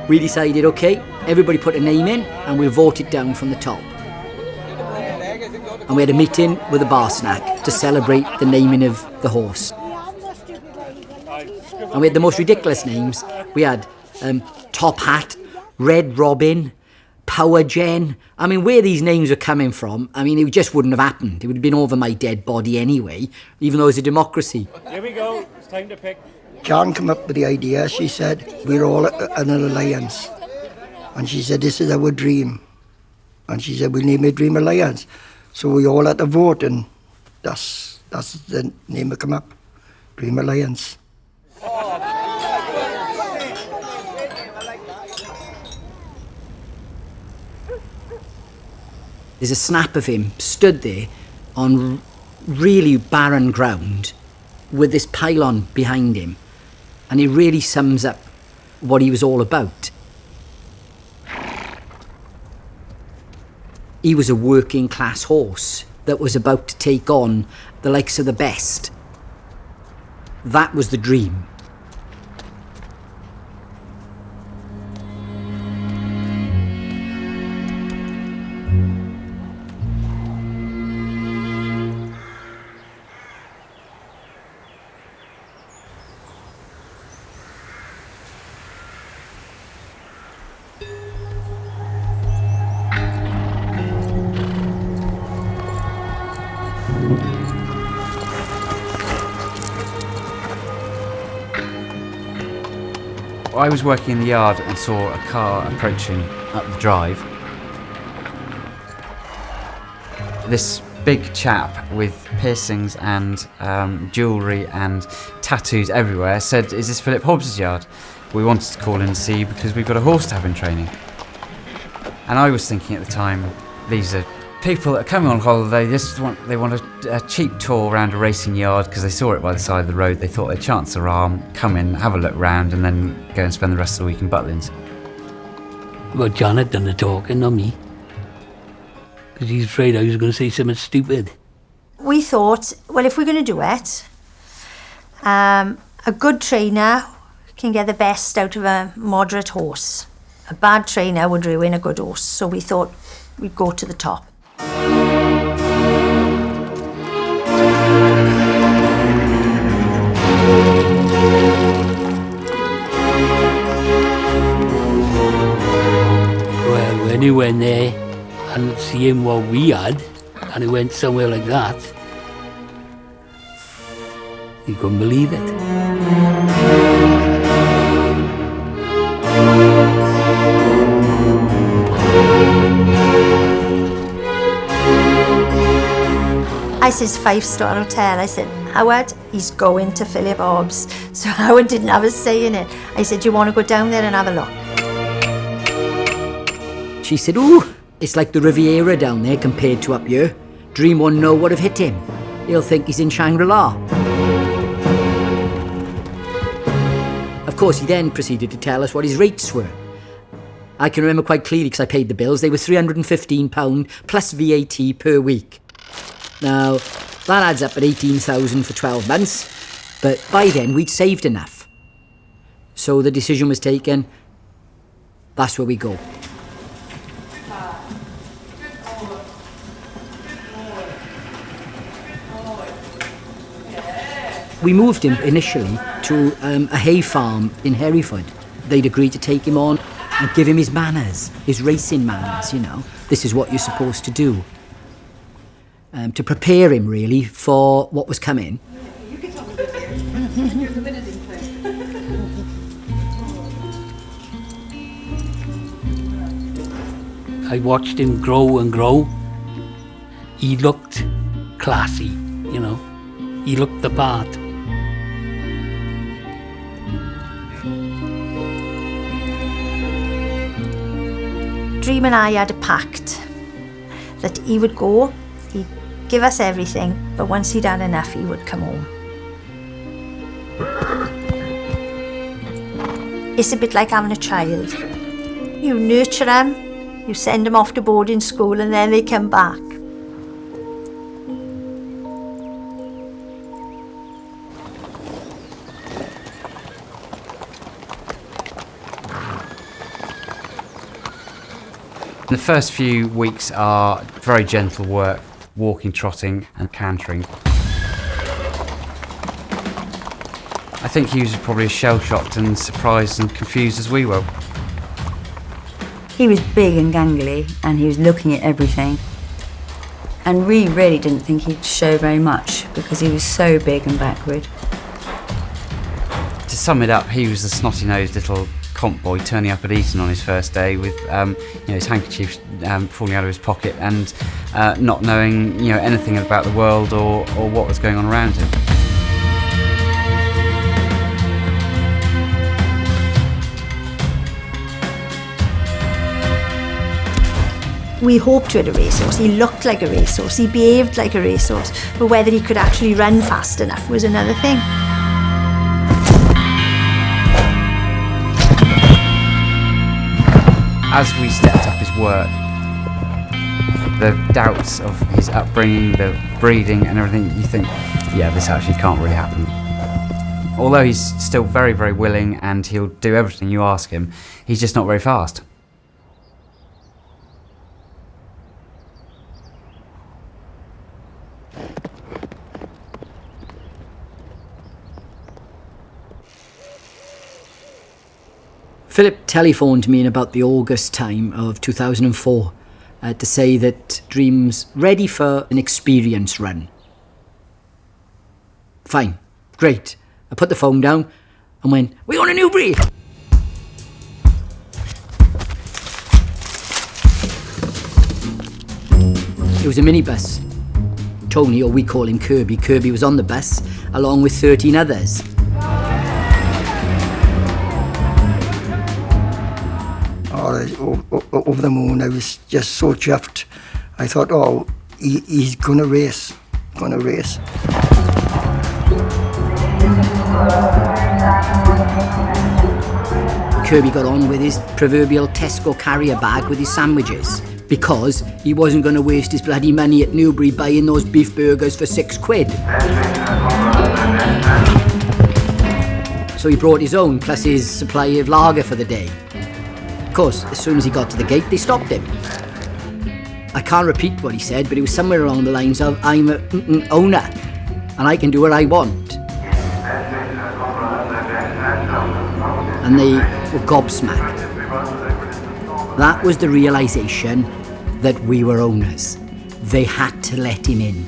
we decided, OK, everybody put a name in and we'll vote it down from the top. And we had a meeting with the bar snack to celebrate the naming of the horse. And we had the most ridiculous names. We had Top Hat, Red Robin, Power Gen. I mean, where these names are coming from, I mean, it just wouldn't have happened. It would have been over my dead body anyway, even though it's a democracy. Here we go. It's time to pick. Jan came up with the idea. She said, we're all an alliance. And she said, this is our dream. And she said, we'll name it Dream Alliance. So we all had to vote, and that's the name that came up, Dream Alliance. There's a snap of him stood there on really barren ground with this pylon behind him, and it really sums up what he was all about. He was a working class horse that was about to take on the likes of the best. That was the dream. I was working in the yard and saw a car approaching up the drive. This big chap with piercings and jewellery and tattoos everywhere said, "Is this Philip Hobbs's yard?" We wanted to call in and see because we've got a horse to have in training. And I was thinking at the time, these are people that are coming on holiday. They want a cheap tour around a racing yard because they saw it by the side of the road. They thought they'd chance their arm, come in, have a look round, and then go and spend the rest of the week in Butlins. Well, John had done the talking, not me, because he's afraid I was going to say something stupid. We thought, well, if we're going to do it, a good trainer can get the best out of a moderate horse. A bad trainer would ruin a good horse, so we thought we'd go to the top. Well, when he went there and seeing what we had, and he went somewhere like that, he couldn't believe it. I said, 5-star hotel. I said, Howard, he's going to Philip Hobbs. So Howard didn't have a say in it. I said, you want to go down there and have a look? She said, ooh, it's like the Riviera down there compared to up here. Dream won't know what have hit him. He'll think he's in Shangri-La. Of course, he then proceeded to tell us what his rates were. I can remember quite clearly because I paid the bills. They were £315 plus VAT per week. Now, that adds up at 18,000 for 12 months, but by then we'd saved enough. So the decision was taken, that's where we go. We moved him initially to a hay farm in Hereford. They'd agreed to take him on and give him his manners, his racing manners, you know. This is what you're supposed to do. To prepare him, really, for what was coming. I watched him grow and grow. He looked classy, you know. He looked the part. Dream and I had a pact that he would go, he'd give us everything, but once he'd had enough, he would come home. It's a bit like having a child. You nurture them, you send them off to boarding school, and then they come back. The first few weeks are very gentle work, walking, trotting and cantering. I think he was probably as shell-shocked and surprised and confused as we were. He was big and gangly, and he was looking at everything. And we really didn't think he'd show very much because he was so big and backward. To sum it up, he was the snotty-nosed little comp boy turning up at Eton on his first day with his handkerchief falling out of his pocket and not knowing anything about the world or what was going on around him. We hoped we had a racehorse. He looked like a racehorse, he behaved like a racehorse, but whether he could actually run fast enough was another thing. As we stepped up his work, the doubts of his upbringing, the breeding and everything, you think, yeah, this actually can't really happen. Although he's still very, very willing and he'll do everything you ask him, he's just not very fast. Philip telephoned me in about the August time of 2004 to say that Dream's ready for an experience run. Fine, great. I put the phone down and went, "We want a new breed!" It was a minibus. Tony, or we call him Kirby was on the bus along with 13 others. Over the moon, I was just so chuffed. I thought, oh, he's gonna race, Kirby got on with his proverbial Tesco carrier bag with his sandwiches because he wasn't going to waste his bloody money at Newbury buying those beef burgers for £6. So he brought his own, plus his supply of lager for the day. Of course, as soon as he got to the gate, they stopped him. I can't repeat what he said, but it was somewhere along the lines of, "I'm an owner, and I can do what I want." And they were gobsmacked. That was the realisation that we were owners. They had to let him in.